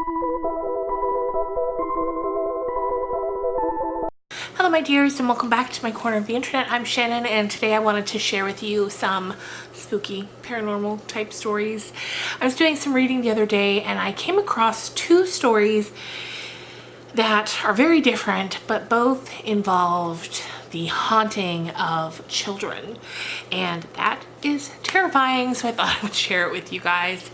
Hello my dears, and welcome back to my corner of the internet. I'm Shannon, and today I wanted to share with you some spooky paranormal type stories. I was doing some reading the other day and I came across two stories that are very different, but both involved the haunting of children, and that is terrifying, so I thought I would share it with you guys.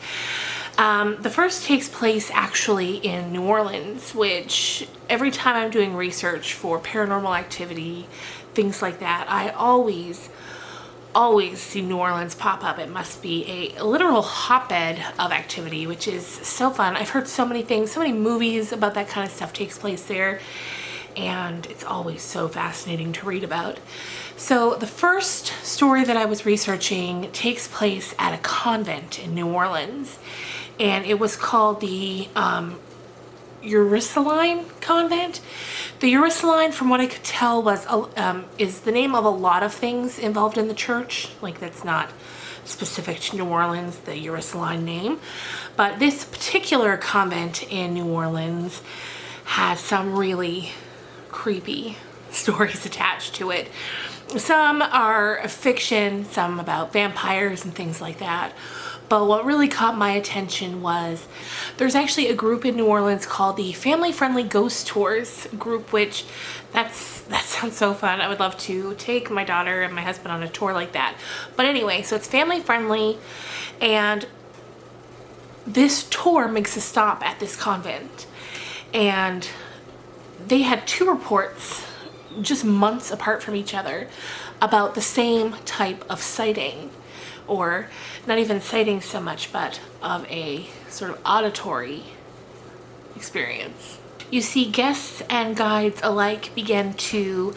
The first takes place actually in New Orleans, which every time I'm doing research for paranormal activity, things like that, I always see New Orleans pop up. It must be a literal hotbed of activity, which is so fun. I've heard so many things, so many movies about that kind of stuff takes place there, and it's always so fascinating to read about. So the first story that I was researching takes place at a convent in New Orleans, and it was called the Nuns Align convent. The Nuns Align, from what I could tell, was is the name of a lot of things involved in the church. Like, that's not specific to New Orleans, the Nuns Align name. But this particular convent in New Orleans has some really creepy stories attached to it. Some are fiction, some about vampires and things like that. But what really caught my attention was there's actually a group in New Orleans called the Family Friendly Ghost Tours group, which that sounds so fun. I would love to take my daughter and my husband on a tour like that. But anyway, so it's family friendly, and this tour makes a stop at this convent, and they had two reports just months apart from each other about the same type of sighting, or not even sighting so much, but of a sort of auditory experience. You see, guests and guides alike began to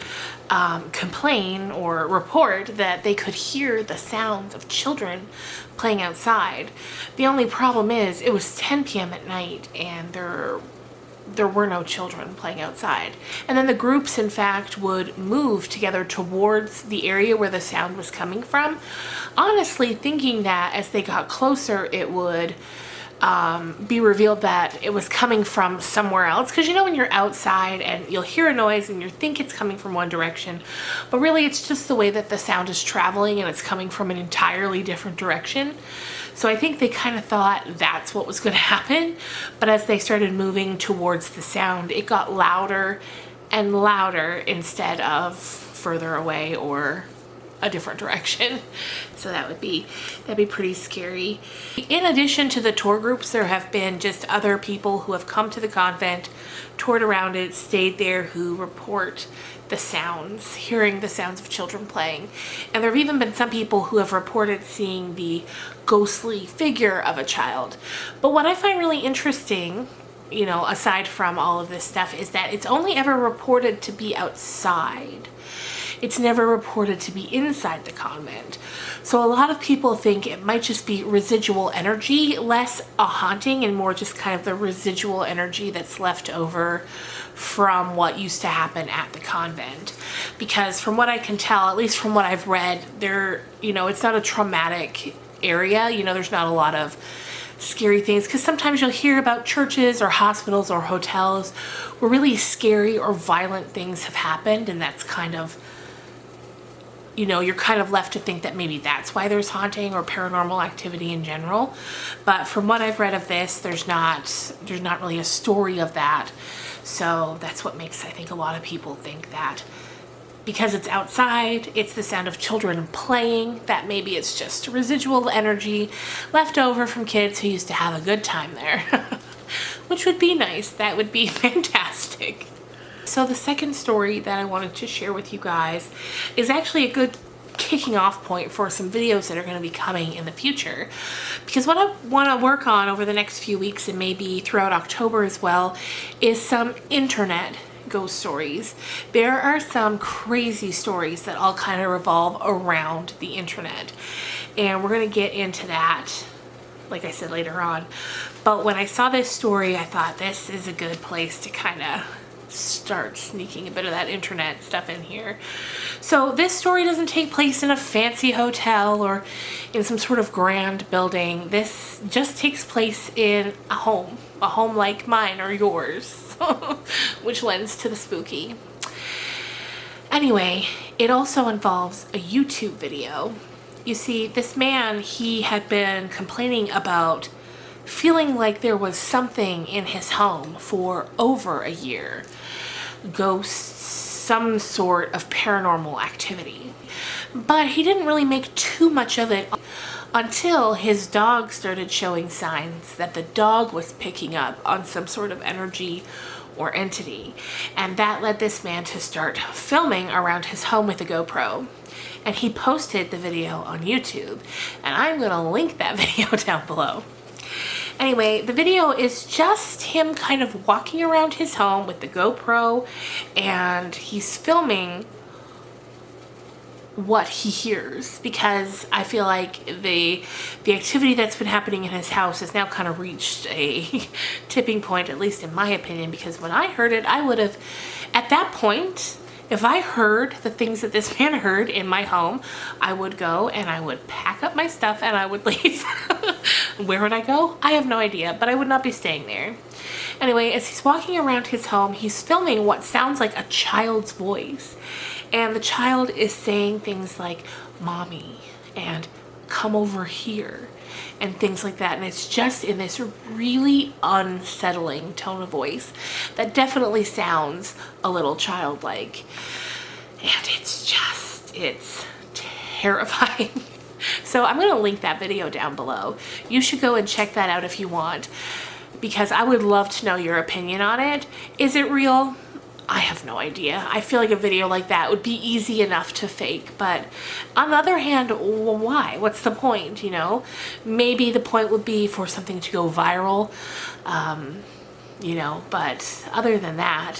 complain or report that they could hear the sounds of children playing outside. The only problem is it was 10 p.m. at night and there were no children playing outside. And then the groups, in fact, would move together towards the area where the sound was coming from, honestly thinking that as they got closer it would be revealed that it was coming from somewhere else. Because you know when you're outside and you'll hear a noise and you think it's coming from one direction, but really it's just the way that the sound is traveling and it's coming from an entirely different direction. So I think they kind of thought that's what was going to happen, but as they started moving towards the sound, it got louder and louder instead of further away or a different direction. So that'd be pretty scary. In addition to the tour groups, there have been just other people who have come to the convent, toured around it, stayed there, who report the sounds, hearing the sounds of children playing. And there have even been some people who have reported seeing the ghostly figure of a child. But what I find really interesting, you know, aside from all of this stuff, is that it's only ever reported to be outside. It's never reported to be inside the convent. So a lot of people think it might just be residual energy, less a haunting and more just kind of the residual energy that's left over from what used to happen at the convent. Because from what I can tell, at least from what I've read, there, you know, it's not a traumatic area. You know, there's not a lot of scary things, because sometimes you'll hear about churches or hospitals or hotels where really scary or violent things have happened, and that's kind of, you know, you're kind of left to think that maybe that's why there's haunting or paranormal activity in general. But from what I've read of this, there's not really a story of that. So that's what makes, I think, a lot of people think that because it's outside, it's the sound of children playing, that maybe it's just residual energy left over from kids who used to have a good time there. Which would be nice. That would be fantastic. So the second story that I wanted to share with you guys is actually a good kicking off point for some videos that are going to be coming in the future. Because what I want to work on over the next few weeks, and maybe throughout October as well, is some internet ghost stories. There are some crazy stories that all kind of revolve around the internet, and we're going to get into that, like I said, later on. But when I saw this story, I thought this is a good place to kind of start sneaking a bit of that internet stuff in here. So this story doesn't take place in a fancy hotel or in some sort of grand building. This just takes place in a home like mine or yours, which lends to the spooky. Anyway, it also involves a YouTube video. You see, this man, he had been complaining about feeling like there was something in his home for over a year. Ghosts, some sort of paranormal activity. But he didn't really make too much of it until his dog started showing signs that the dog was picking up on some sort of energy or entity. And that led this man to start filming around his home with a GoPro. And he posted the video on YouTube. And I'm gonna link that video down below. Anyway, the video is just him kind of walking around his home with the GoPro, and he's filming what he hears, because I feel like the activity that's been happening in his house has now kind of reached a tipping point, at least in my opinion, because when I heard it, I would have, at that point, if I heard the things that this man heard in my home, I would go and I would pack up my stuff and I would leave. Where would I go? I have no idea, but I would not be staying there. Anyway, as he's walking around his home, he's filming what sounds like a child's voice. And the child is saying things like, "Mommy," and "come over here," and things like that. And it's just in this really unsettling tone of voice that definitely sounds a little childlike. And it's terrifying. So I'm going to link that video down below. You should go and check that out if you want, because I would love to know your opinion on it. Is it real? I have no idea. I feel like a video like that would be easy enough to fake, but on the other hand, why? What's the point, you know? Maybe the point would be for something to go viral, you know, but other than that,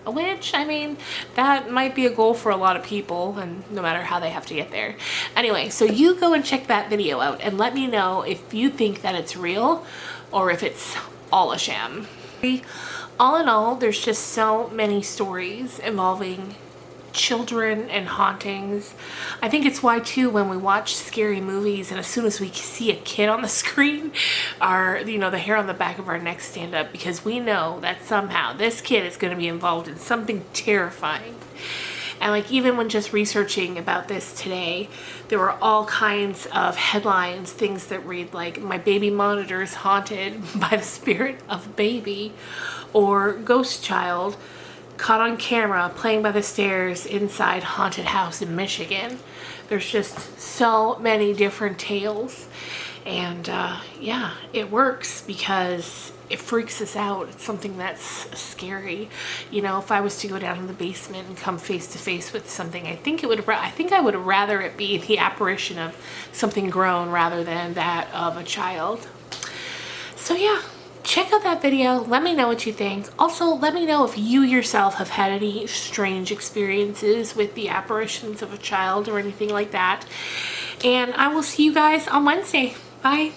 which, I mean, that might be a goal for a lot of people, and no matter how they have to get there. Anyway, so you go and check that video out and let me know if you think that it's real or if it's all a sham. All in all, there's just so many stories involving children and hauntings. I think it's why too, when we watch scary movies and as soon as we see a kid on the screen, the hair on the back of our neck stand up, because we know that somehow this kid is going to be involved in something terrifying. And like, even when just researching about this today, there were all kinds of headlines, things that read like, "My baby monitor is haunted by the spirit of baby," or "Ghost child caught on camera playing by the stairs inside haunted house in Michigan." There's just so many different tales. And yeah, it works because it freaks us out. It's something that's scary. You know, if I was to go down in the basement and come face to face with something, I think I would rather it be the apparition of something grown rather than that of a child. So yeah, check out that video. Let me know what you think. Also, let me know if you yourself have had any strange experiences with the apparitions of a child or anything like that. And I will see you guys on Wednesday. Bye.